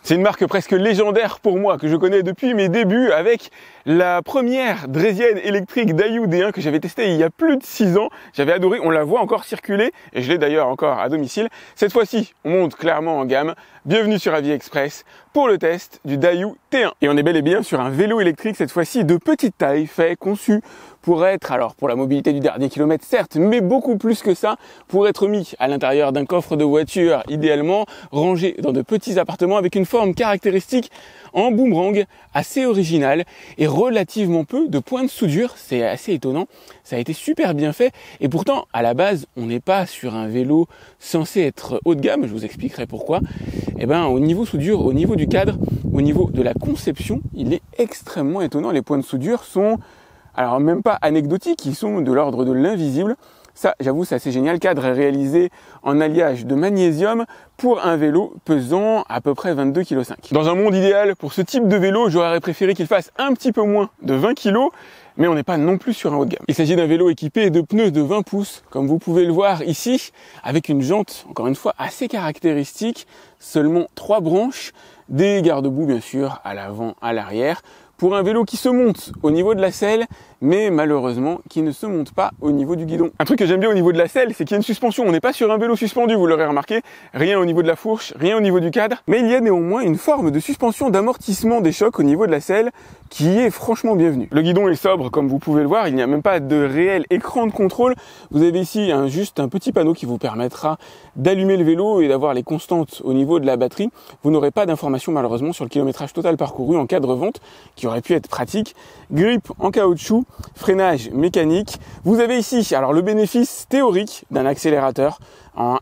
C'est une marque presque légendaire pour moi, que je connais depuis mes débuts avec la première draisienne électrique Daiyu D1 que j'avais testée il y a plus de 6 ans. J'avais adoré, on la voit encore circuler, et je l'ai d'ailleurs encore à domicile. Cette fois-ci, on monte clairement en gamme. Bienvenue sur Avis Express pour le test du Daiyu T1. Et on est bel et bien sur un vélo électrique, cette fois-ci de petite taille, fait, conçu pour être, alors pour la mobilité du dernier kilomètre certes, mais beaucoup plus que ça, pour être mis à l'intérieur d'un coffre de voiture, idéalement rangé dans de petits appartements avec une forme caractéristique en boomerang, assez originale et relativement peu de points de soudure, c'est assez étonnant, ça a été super bien fait et pourtant à la base on n'est pas sur un vélo censé être haut de gamme, je vous expliquerai pourquoi. Et ben au niveau soudure, au niveau du cadre, au niveau de la conception, il est extrêmement étonnant, les points de soudure sont alors même pas anecdotiques, ils sont de l'ordre de l'invisible. Ça, j'avoue, c'est assez génial. Le cadre est réalisé en alliage de magnésium pour un vélo pesant à peu près 22,5 kg. Dans un monde idéal, pour ce type de vélo, j'aurais préféré qu'il fasse un petit peu moins de 20 kg, mais on n'est pas non plus sur un haut de gamme. Il s'agit d'un vélo équipé de pneus de 20 pouces, comme vous pouvez le voir ici, avec une jante, encore une fois, assez caractéristique, seulement 3 branches, des garde-boue bien sûr, à l'avant, à l'arrière, pour un vélo qui se monte au niveau de la selle, mais malheureusement qui ne se monte pas au niveau du guidon. Un truc que j'aime bien au niveau de la selle, c'est qu'il y a une suspension. On n'est pas sur un vélo suspendu, vous l'aurez remarqué, rien au niveau de la fourche, rien au niveau du cadre, mais il y a néanmoins une forme de suspension d'amortissement des chocs au niveau de la selle qui est franchement bienvenue. Le guidon est sobre, comme vous pouvez le voir, il n'y a même pas de réel écran de contrôle. Vous avez ici juste un petit panneau qui vous permettra d'allumer le vélo et d'avoir les constantes au niveau de la batterie. Vous n'aurez pas d'informations malheureusement sur le kilométrage total parcouru en cas de revente, qui aurait pu être pratique. Grip en caoutchouc, freinage mécanique. Vous avez ici alors le bénéfice théorique d'un accélérateur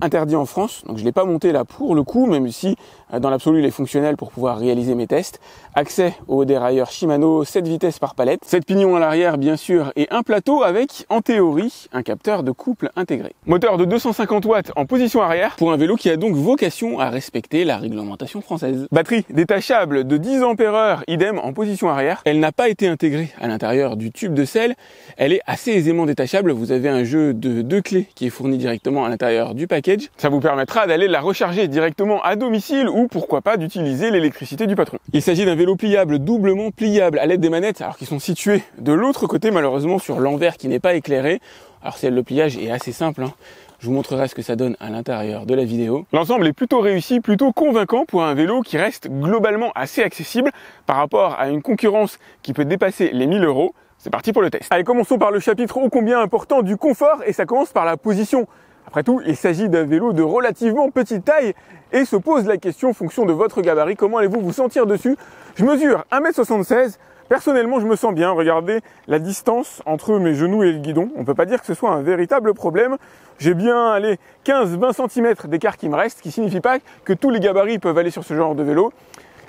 interdit en France, donc je ne l'ai pas monté là pour le coup, même si dans l'absolu il est fonctionnel pour pouvoir réaliser mes tests. Accès au dérailleur Shimano 7 vitesses par palette, 7 pignons à l'arrière bien sûr et un plateau avec en théorie un capteur de couple intégré. Moteur de 250 watts en position arrière pour un vélo qui a donc vocation à respecter la réglementation française. Batterie détachable de 10 ampères, idem en position arrière. Elle n'a pas été intégrée à l'intérieur du tube de selle, elle est assez aisément détachable. Vous avez un jeu de 2 clés qui est fourni directement à l'intérieur du package. Ça vous permettra d'aller la recharger directement à domicile ou pourquoi pas d'utiliser l'électricité du patron. Il s'agit d'un vélo pliable, doublement pliable à l'aide des manettes, alors qu'ils sont situés de l'autre côté malheureusement sur l'envers qui n'est pas éclairé. Alors le pliage est assez simple, hein. Je vous montrerai ce que ça donne à l'intérieur de la vidéo. L'ensemble est plutôt réussi, plutôt convaincant pour un vélo qui reste globalement assez accessible par rapport à une concurrence qui peut dépasser les 1000 €. C'est parti pour le test. Allez, commençons par le chapitre ô combien important du confort et ça commence par la position. Après tout, il s'agit d'un vélo de relativement petite taille et se pose la question, en fonction de votre gabarit, comment allez-vous vous sentir dessus? Je mesure 1,76 m. Personnellement, je me sens bien. Regardez la distance entre mes genoux et le guidon. On ne peut pas dire que ce soit un véritable problème. J'ai bien 15-20 cm d'écart qui me reste, ce qui ne signifie pas que tous les gabarits peuvent aller sur ce genre de vélo.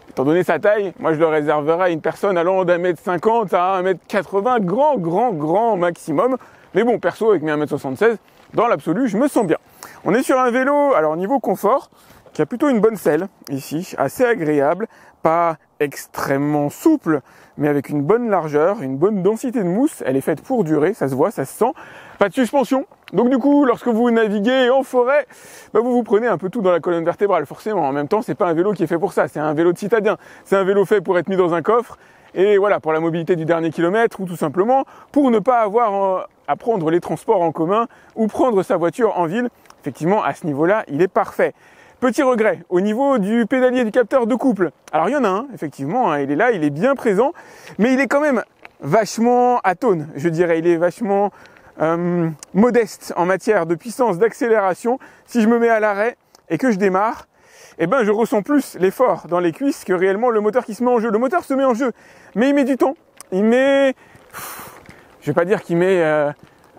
Étant donné sa taille, moi je le réserverai à une personne allant d'1,50 m à 1,80 m, grand maximum. Mais bon, perso, avec mes 1,76 m, dans l'absolu, je me sens bien. On est sur un vélo, alors niveau confort, qui a plutôt une bonne selle, ici, assez agréable, pas extrêmement souple, mais avec une bonne largeur, une bonne densité de mousse. Elle est faite pour durer, ça se voit, ça se sent. Pas de suspension. Donc du coup, lorsque vous naviguez en forêt, vous prenez un peu tout dans la colonne vertébrale, forcément. En même temps, c'est pas un vélo qui est fait pour ça, c'est un vélo de citadin. C'est un vélo fait pour être mis dans un coffre, et voilà, pour la mobilité du dernier kilomètre, ou tout simplement pour ne pas avoir à prendre les transports en commun, ou prendre sa voiture en ville. Effectivement, à ce niveau-là, il est parfait. Petit regret, au niveau du pédalier du capteur de couple. Alors il y en a un, effectivement, hein, il est là, il est bien présent, mais il est quand même vachement atone, je dirais. Il est vachement modeste en matière de puissance d'accélération. Si je me mets à l'arrêt et que je démarre, je ressens plus l'effort dans les cuisses que réellement le moteur qui se met en jeu. Le moteur se met en jeu, mais il met du temps. Il met, je vais pas dire qu'il met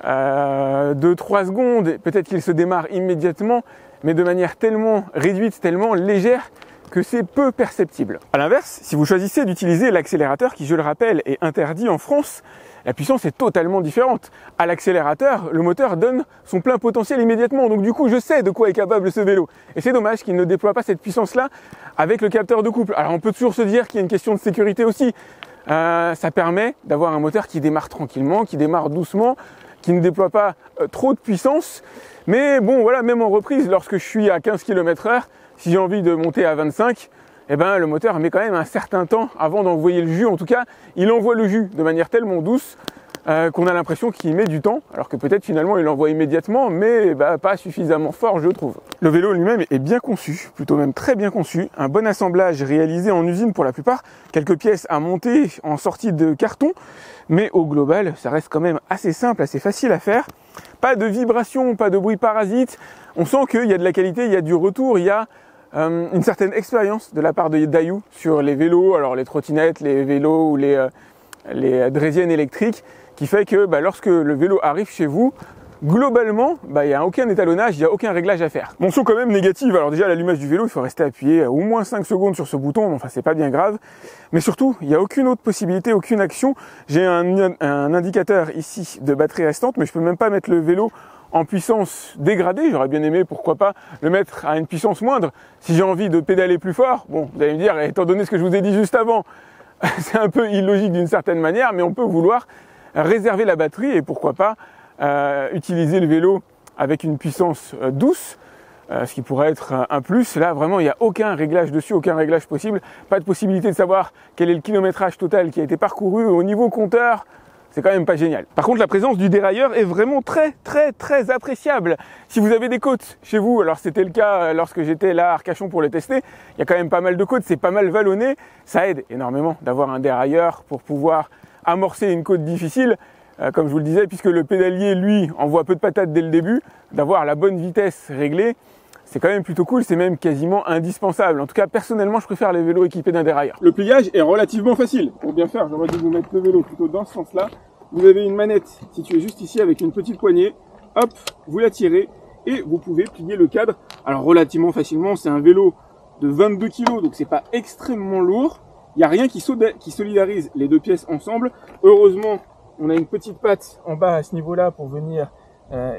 2-3 secondes, peut-être qu'il se démarre immédiatement, mais de manière tellement réduite, tellement légère que c'est peu perceptible. A l'inverse, si vous choisissez d'utiliser l'accélérateur qui, je le rappelle, est interdit en France, la puissance est totalement différente. À l'accélérateur, le moteur donne son plein potentiel immédiatement. Donc du coup, je sais de quoi est capable ce vélo. Et c'est dommage qu'il ne déploie pas cette puissance-là avec le capteur de couple. Alors on peut toujours se dire qu'il y a une question de sécurité aussi. Ça permet d'avoir un moteur qui démarre tranquillement, qui démarre doucement, qui ne déploie pas trop de puissance. Mais bon, voilà, même en reprise, lorsque je suis à 15 km/h, si j'ai envie de monter à 25, eh ben, le moteur met quand même un certain temps avant d'envoyer le jus. En tout cas, il envoie le jus de manière tellement douce qu'on a l'impression qu'il met du temps, alors que peut-être finalement il l'envoie immédiatement, mais pas suffisamment fort, je trouve. Le vélo lui-même est bien conçu, plutôt même très bien conçu, un bon assemblage réalisé en usine pour la plupart, quelques pièces à monter en sortie de carton, mais au global, ça reste quand même assez simple, assez facile à faire. Pas de vibrations, pas de bruit parasite, on sent qu'il y a de la qualité, il y a du retour, il y a une certaine expérience de la part de Dayou sur les vélos, alors les trottinettes, les vélos ou les draisiennes électriques, qui fait que lorsque le vélo arrive chez vous, globalement, il n'y a aucun étalonnage, il n'y a aucun réglage à faire. Mention quand même négative, alors déjà à l'allumage du vélo, il faut rester appuyé au moins 5 secondes sur ce bouton, enfin c'est pas bien grave, mais surtout, il n'y a aucune autre possibilité, aucune action. J'ai un indicateur ici de batterie restante, mais je peux même pas mettre le vélo en puissance dégradée. J'aurais bien aimé, pourquoi pas, le mettre à une puissance moindre. Si j'ai envie de pédaler plus fort, bon, vous allez me dire, étant donné ce que je vous ai dit juste avant, c'est un peu illogique d'une certaine manière, mais on peut vouloir réserver la batterie et pourquoi pas utiliser le vélo avec une puissance douce, ce qui pourrait être un plus. Là, vraiment, il n'y a aucun réglage dessus, aucun réglage possible. Pas de possibilité de savoir quel est le kilométrage total qui a été parcouru au niveau compteur. C'est quand même pas génial. Par contre, la présence du dérailleur est vraiment très appréciable. Si vous avez des côtes chez vous, alors c'était le cas lorsque j'étais là à Arcachon pour le tester, il y a quand même pas mal de côtes, c'est pas mal vallonné. Ça aide énormément d'avoir un dérailleur pour pouvoir amorcer une côte difficile. Comme je vous le disais, puisque le pédalier, lui, envoie peu de patates dès le début, d'avoir la bonne vitesse réglée, c'est quand même plutôt cool, c'est même quasiment indispensable. En tout cas, personnellement, je préfère les vélos équipés d'un dérailleur. Le pliage est relativement facile. Pour bien faire, j'aurais dû vous mettre le vélo plutôt dans ce sens-là. Vous avez une manette située juste ici avec une petite poignée. Hop, vous la tirez et vous pouvez plier le cadre. Alors relativement facilement, c'est un vélo de 22 kg, donc c'est pas extrêmement lourd. Il n'y a rien qui solidarise les deux pièces ensemble. Heureusement, on a une petite patte en bas à ce niveau-là pour venir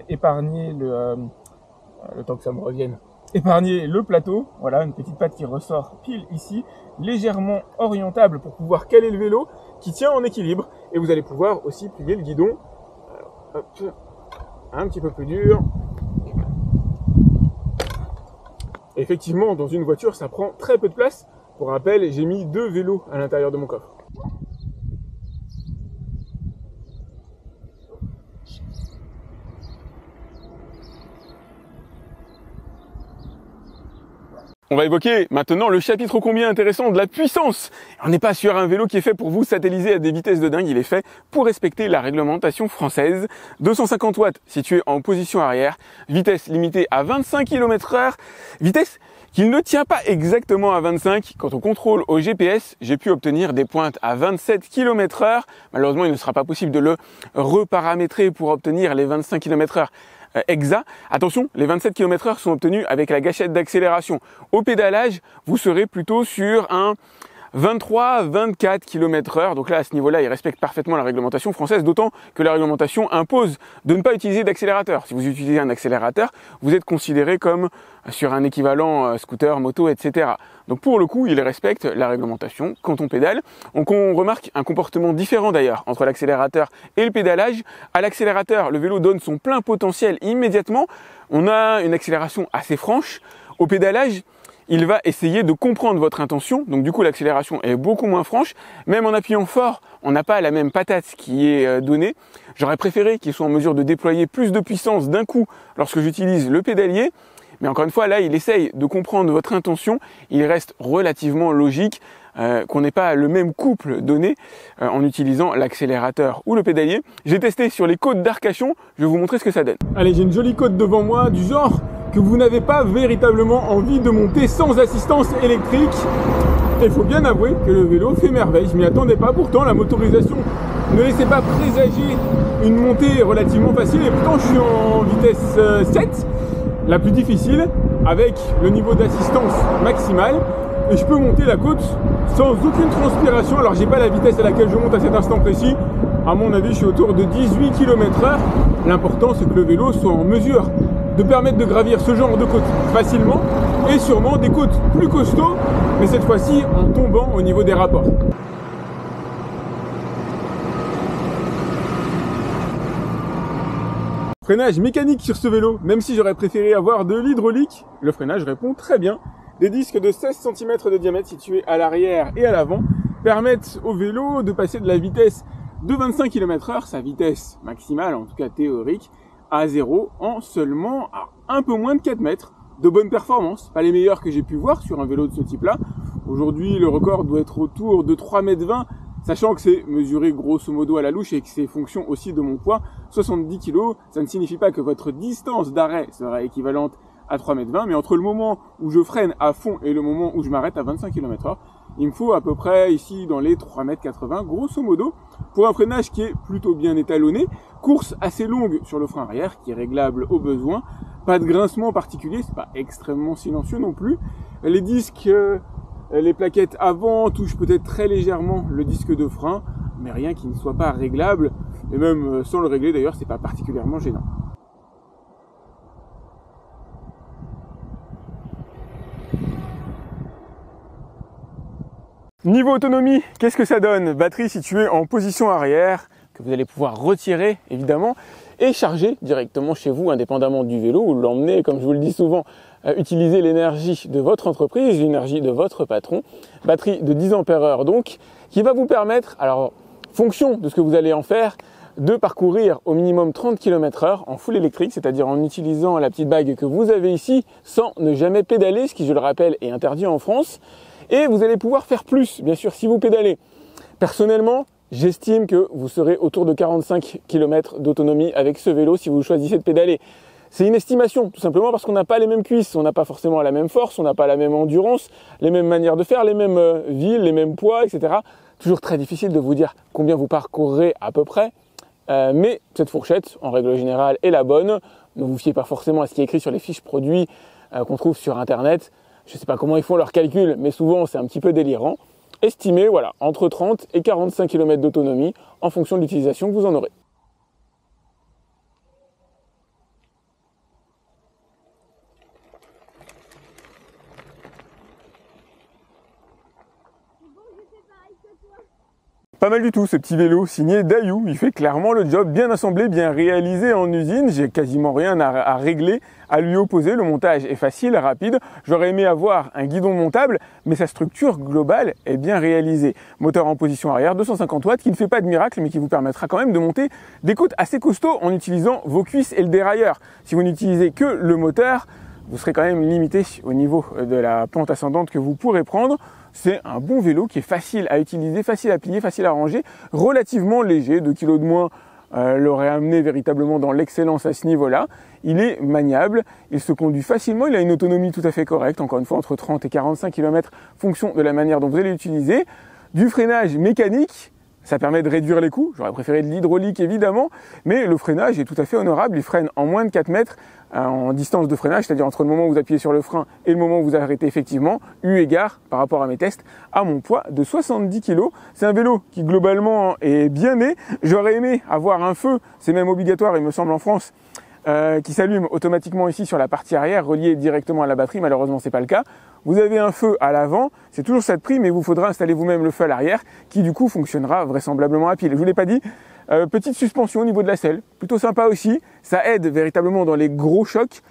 épargner le temps que ça me revienne. Épargner le plateau. Voilà, une petite patte qui ressort pile ici, légèrement orientable pour pouvoir caler le vélo, qui tient en équilibre. Et vous allez pouvoir aussi plier le guidon. Alors, hop, un petit peu plus dur. Effectivement, dans une voiture, ça prend très peu de place. Pour rappel, j'ai mis 2 vélos à l'intérieur de mon coffre. On va évoquer maintenant le chapitre ô combien intéressant de la puissance. On n'est pas sur un vélo qui est fait pour vous satelliser à des vitesses de dingue, il est fait pour respecter la réglementation française. 250 watts situé en position arrière, vitesse limitée à 25 km/h, vitesse qu'il ne tient pas exactement à 25. Quand on contrôle au GPS, j'ai pu obtenir des pointes à 27 km/h. Malheureusement, il ne sera pas possible de le reparamétrer pour obtenir les 25 km/h exact. Attention, les 27 km/h sont obtenus avec la gâchette d'accélération. Au pédalage, vous serez plutôt sur un 23-24 km/h. Donc là, à ce niveau-là, il respecte parfaitement la réglementation française, d'autant que la réglementation impose de ne pas utiliser d'accélérateur. Si vous utilisez un accélérateur, vous êtes considéré comme sur un équivalent scooter, moto, etc. Donc pour le coup, il respecte la réglementation quand on pédale. Donc on remarque un comportement différent d'ailleurs entre l'accélérateur et le pédalage. À l'accélérateur, le vélo donne son plein potentiel immédiatement. On a une accélération assez franche. Au pédalage, il va essayer de comprendre votre intention, donc du coup l'accélération est beaucoup moins franche. Même en appuyant fort, on n'a pas la même patate qui est donnée. J'aurais préféré qu'il soit en mesure de déployer plus de puissance d'un coup lorsque j'utilise le pédalier. Mais encore une fois, là, il essaye de comprendre votre intention. Il reste relativement logique qu'on n'ait pas le même couple donné en utilisant l'accélérateur ou le pédalier. J'ai testé sur les côtes d'Arcachon. Je vais vous montrer ce que ça donne. Allez, j'ai une jolie côte devant moi du genre que vous n'avez pas véritablement envie de monter sans assistance électrique. Et il faut bien avouer que le vélo fait merveille. Je m'y attendais pas. Pourtant, la motorisation ne laissait pas présager une montée relativement facile. Et pourtant, je suis en vitesse 7, la plus difficile, avec le niveau d'assistance maximale. Et je peux monter la côte sans aucune transpiration. Alors, j'ai pas la vitesse à laquelle je monte à cet instant précis. À mon avis, je suis autour de 18 km/h. L'important, c'est que le vélo soit en mesure de permettre de gravir ce genre de côtes facilement et sûrement des côtes plus costauds, mais cette fois-ci en tombant au niveau des rapports. Freinage mécanique sur ce vélo, même si j'aurais préféré avoir de l'hydraulique, le freinage répond très bien. Des disques de 16 cm de diamètre situés à l'arrière et à l'avant permettent au vélo de passer de la vitesse de 25 km/h, sa vitesse maximale, en tout cas théorique, à 0 en seulement un peu moins de 4 mètres. De bonnes performances, pas les meilleures que j'ai pu voir sur un vélo de ce type-là. Aujourd'hui, le record doit être autour de 3,20 m, sachant que c'est mesuré grosso modo à la louche et que c'est fonction aussi de mon poids, 70 kg. Ça ne signifie pas que votre distance d'arrêt sera équivalente à 3,20 m, mais entre le moment où je freine à fond et le moment où je m'arrête à 25 km/h, il me faut à peu près ici dans les 3,80 m grosso modo pour un freinage qui est plutôt bien étalonné. Course assez longue sur le frein arrière qui est réglable au besoin. Pas de grincement particulier, c'est pas extrêmement silencieux non plus. Les disques, les plaquettes avant touchent peut-être très légèrement le disque de frein, mais rien qui ne soit pas réglable. Et même sans le régler d'ailleurs, c'est pas particulièrement gênant. Niveau autonomie, qu'est-ce que ça donne? Batterie située en position arrière, que vous allez pouvoir retirer évidemment, et charger directement chez vous, indépendamment du vélo, ou l'emmener, comme je vous le dis souvent, utiliser l'énergie de votre entreprise, l'énergie de votre patron. Batterie de 10 ampères-heure donc, qui va vous permettre, alors, fonction de ce que vous allez en faire, de parcourir au minimum 30 km/h en full électrique, c'est-à-dire en utilisant la petite bague que vous avez ici, sans ne jamais pédaler, ce qui, je le rappelle, est interdit en France. Et vous allez pouvoir faire plus, bien sûr, si vous pédalez. Personnellement, j'estime que vous serez autour de 45 km d'autonomie avec ce vélo si vous choisissez de pédaler. C'est une estimation, tout simplement parce qu'on n'a pas les mêmes cuisses, on n'a pas forcément la même force, on n'a pas la même endurance, les mêmes manières de faire, les mêmes villes, les mêmes poids, etc. Toujours très difficile de vous dire combien vous parcourrez à peu près, mais cette fourchette, en règle générale, est la bonne. Ne vous fiez pas forcément à ce qui est écrit sur les fiches produits qu'on trouve sur Internet. Je ne sais pas comment ils font leurs calculs, mais souvent c'est un petit peu délirant. Estimez, voilà, entre 30 et 45 km d'autonomie en fonction de l'utilisation que vous en aurez. Pas mal du tout ce petit vélo signé Dayou, il fait clairement le job, bien assemblé, bien réalisé en usine, j'ai quasiment rien à régler, à lui opposer, le montage est facile, rapide, j'aurais aimé avoir un guidon montable, mais sa structure globale est bien réalisée. Moteur en position arrière, 250 watts, qui ne fait pas de miracle, mais qui vous permettra quand même de monter des côtes assez costauds en utilisant vos cuisses et le dérailleur. Si vous n'utilisez que le moteur, vous serez quand même limité au niveau de la pente ascendante que vous pourrez prendre. C'est un bon vélo qui est facile à utiliser, facile à plier, facile à ranger, relativement léger, 2 kg de moins l'aurait amené véritablement dans l'excellence à ce niveau-là. Il est maniable, il se conduit facilement, il a une autonomie tout à fait correcte, encore une fois entre 30 et 45 km, fonction de la manière dont vous allez l'utiliser. Du freinage mécanique, ça permet de réduire les coûts, j'aurais préféré de l'hydraulique évidemment, mais le freinage est tout à fait honorable, il freine en moins de 4 mètres en distance de freinage, c'est-à-dire entre le moment où vous appuyez sur le frein et le moment où vous arrêtez effectivement, eu égard par rapport à mes tests, à mon poids de 70 kg. C'est un vélo qui globalement est bien né, j'aurais aimé avoir un feu, c'est même obligatoire il me semble en France, qui s'allume automatiquement ici sur la partie arrière, relié directement à la batterie, malheureusement c'est pas le cas. Vous avez un feu à l'avant, c'est toujours cette prix, mais il vous faudra installer vous-même le feu à l'arrière, qui du coup fonctionnera vraisemblablement à pile. Je vous l'ai pas dit, petite suspension au niveau de la selle, plutôt sympa aussi, ça aide véritablement dans les gros chocs,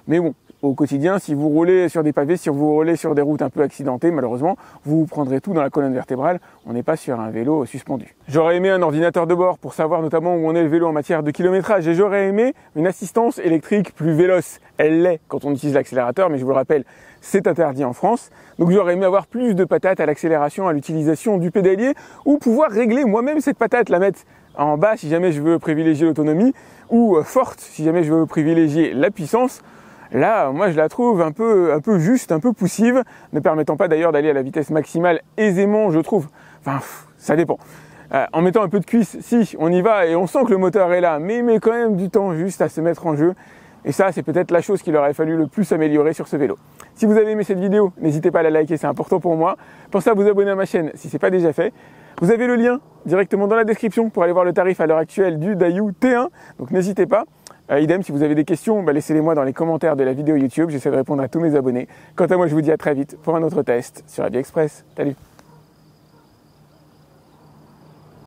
mais bon, au quotidien, si vous roulez sur des pavés, si vous roulez sur des routes un peu accidentées, malheureusement, vous prendrez tout dans la colonne vertébrale, on n'est pas sur un vélo suspendu. J'aurais aimé un ordinateur de bord pour savoir notamment où on est le vélo en matière de kilométrage, et j'aurais aimé une assistance électrique plus véloce. Elle l'est quand on utilise l'accélérateur, mais je vous le rappelle, c'est interdit en France. Donc j'aurais aimé avoir plus de patates à l'accélération, à l'utilisation du pédalier, ou pouvoir régler moi-même cette patate, la mettre en bas si jamais je veux privilégier l'autonomie, ou forte si jamais je veux privilégier la puissance. Là, moi, je la trouve un peu juste, un peu poussive, ne permettant pas d'ailleurs d'aller à la vitesse maximale aisément, je trouve. Enfin, ça dépend. En mettant un peu de cuisse, si, on y va et on sent que le moteur est là, mais il met quand même du temps juste à se mettre en jeu. Et ça, c'est peut-être la chose qu'il aurait fallu le plus améliorer sur ce vélo. Si vous avez aimé cette vidéo, n'hésitez pas à la liker, c'est important pour moi. Pensez à vous abonner à ma chaîne si ce n'est pas déjà fait. Vous avez le lien directement dans la description pour aller voir le tarif à l'heure actuelle du Dayou T1, donc n'hésitez pas. Idem, si vous avez des questions, laissez-les moi dans les commentaires de la vidéo YouTube, j'essaie de répondre à tous mes abonnés. Quant à moi, je vous dis à très vite pour un autre test sur la Vie Express. Salut!